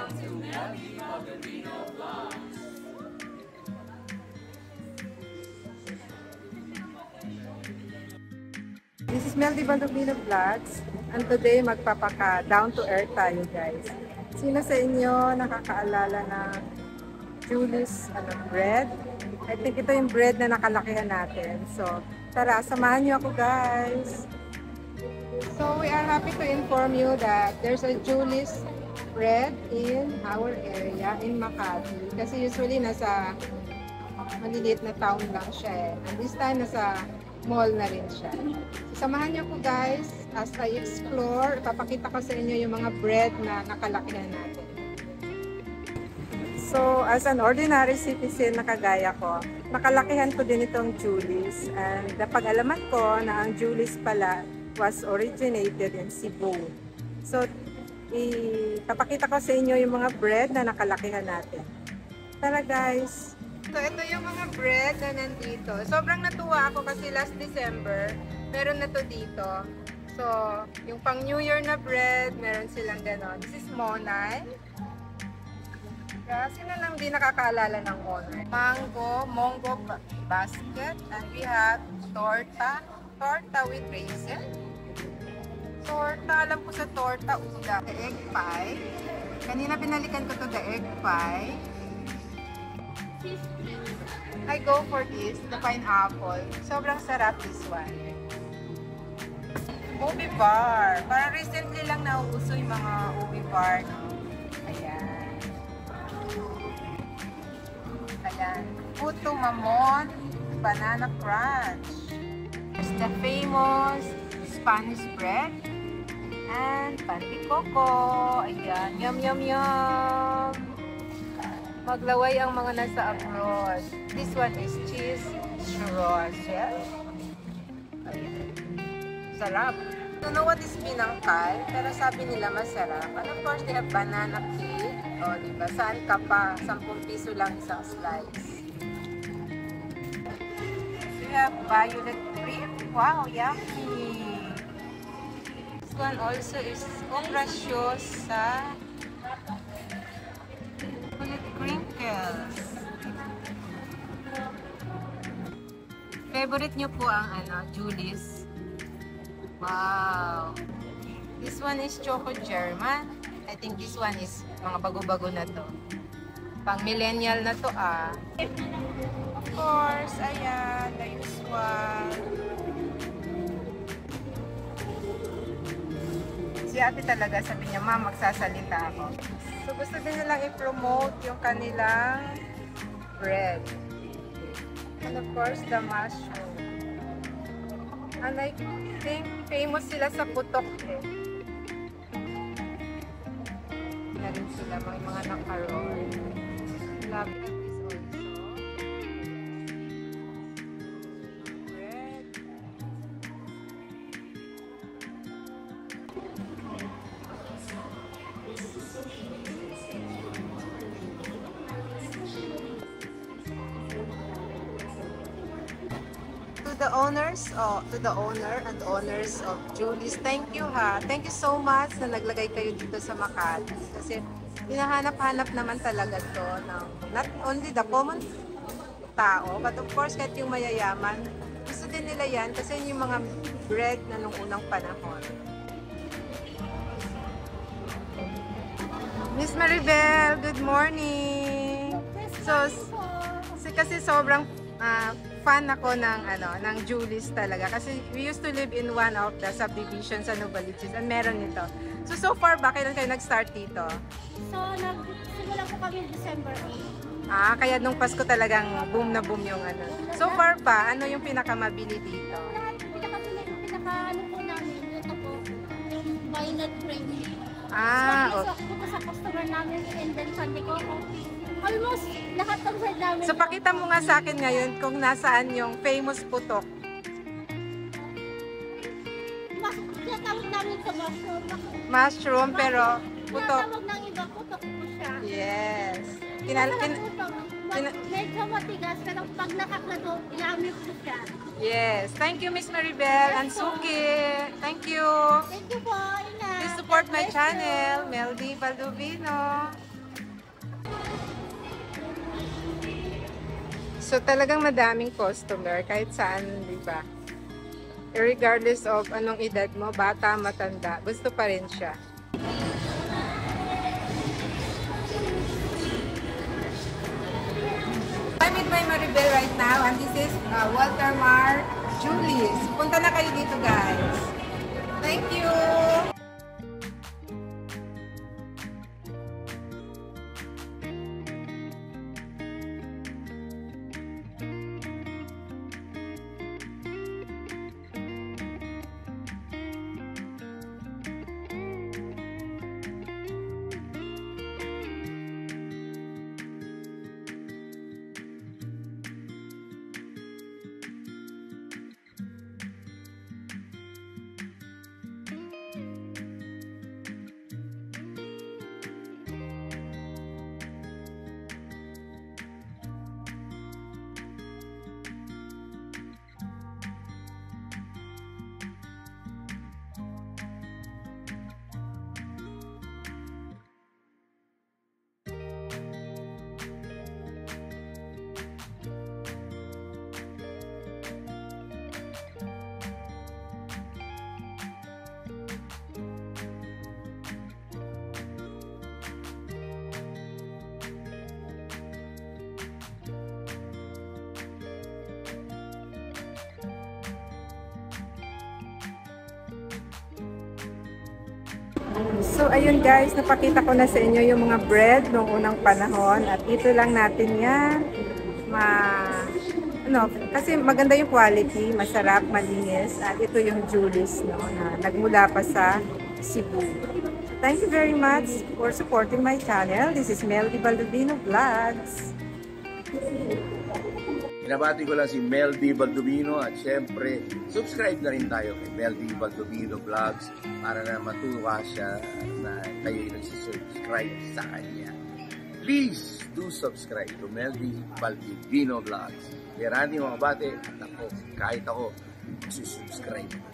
to Melody Baldovino Vlogs. This is Melody Baldovino Vlogs, and today magpapaka down to earth tayo, guys. Sino sa inyo nakakaalala ng Julie's bread? I think ito yung bread na nakalakihan natin. So, tara, samahan niyo ako, guys. So, we are happy to inform you that there's a Julie's bread in our area in Makati. Kasi usually nasa maliliit na town lang siya eh. And this time nasa mall na rin siya. So, samahan niyo po, guys, as I explore. Ipapakita ko sa inyo yung mga bread na nakalakihan natin. So, as an ordinary citizen na kagaya ko, nakalakihan ko din itong Julie's. And napag-alaman ko na ang Julie's pala was originated in Cebu. So, ipapakita ko sa inyo yung mga bread na nakalakihan natin. Tara, guys! So, ito yung mga bread na nandito. Sobrang natuwa ako kasi last December, meron na to dito. So, yung pang New Year na bread, meron silang ganon. This is Monay. Sino lang di nakakaalala ng Monay? Mongo basket. And we have torta. Torta with raisin. Torta, alam ko sa torta, uda. The egg pie. Kanina binalikan ko to the egg pie. I go for this, the pineapple. Sobrang sarap this one. Ubi bar. Parang recently lang nauuso yung mga ubi bar. No? Ayan. Ayan. Puto mamon, banana crunch. There's the famous Spanish bread. And pan de coco. Ayan. Yum, yum, yum. Maglaway ang mga nasa abroad. This one is cheese churros. Yes. Ayan. Sarap. I don't know what is pinangkal, pero sabi nila masarap. And of course, they have banana cake. O, diba? Saan ka pa? 10 piso lang isang slice. We have violet cream. Wow, yummy! This one also is ograciosa. Violet crinkles. Favorite nyo po ang Julie's. Wow! This one is Choco German. I think this one is mga bago-bago na to. Pang millennial na to ah. Of course, ayan, the usual. Si ate talaga sabi niya, "Ma'am, magsasalita ako." So gusto din nilang i-promote yung kanilang bread. And of course, the mushroom. And I think famous sila sa putok eh. Na rin sila mga nakaroon. Love this also. Bread. To the owner and owners of Julie's, thank you ha. Thank you so much na naglagay kayo dito sa Makati. Kasi hinahanap-hanap naman talaga to ng not only the common tao, but of course kahit yung mayayaman. Gusto din nila yan kasi yung mga bread na nung unang panahon. Miss Maribel, good morning! So, kasi sobrang fan ako ng Julie's talaga kasi we used to live in one of the subdivisions sa Novaliches and meron nito. So far ba kailan kayo nag-start dito? So nagsimula po kami December 8. Kaya nung Pasko talagang boom na boom yung So far pa, ano yung pinakamabili dito? Pinaka ano po namin, ito po, yung violet cream. Okay. So sa customer namin and then Sunday ko almost lahat ng side namin. So pakita mo nga sa akin ngayon kung nasaan yung famous putok. Tinatawag namin sa mushroom. Mushroom, pero putok. Tinatawag ng iba, putok po siya. Yes. Medyo matigas, pero pag nakaklado, yummy po siya. Yes. Thank you, Miss Maribel and Suki. Thank you. Thank you po, Ina. Please support my channel, Melody Baldovino. So talagang madaming customer kahit saan, di ba? Regardless of anong edad mo, bata, matanda, gusto pa rin siya. I'm with my Maribel right now and this is Walter Mar Julius. Punta na kayo dito, guys. Thank you! So, ayun guys, napakita ko na sa inyo yung mga bread noong unang panahon at ito lang natin yan. Kasi maganda yung quality, masarap, malinis at ito yung Julius, no, na nagmula pa sa Cebu. Thank you very much for supporting my channel. This is Meldy Baldovino Vlogs. Pinabati ko lang si Meldy Baldovino at syempre, subscribe na rin tayo kay Meldy Baldovino Vlogs para na matuwa siya na kayo'y nagsisubscribe sa kanya. Please do subscribe to Meldy Baldovino Vlogs. Kaya natin mga bate, at ako, kahit ako, masusubscribe ko.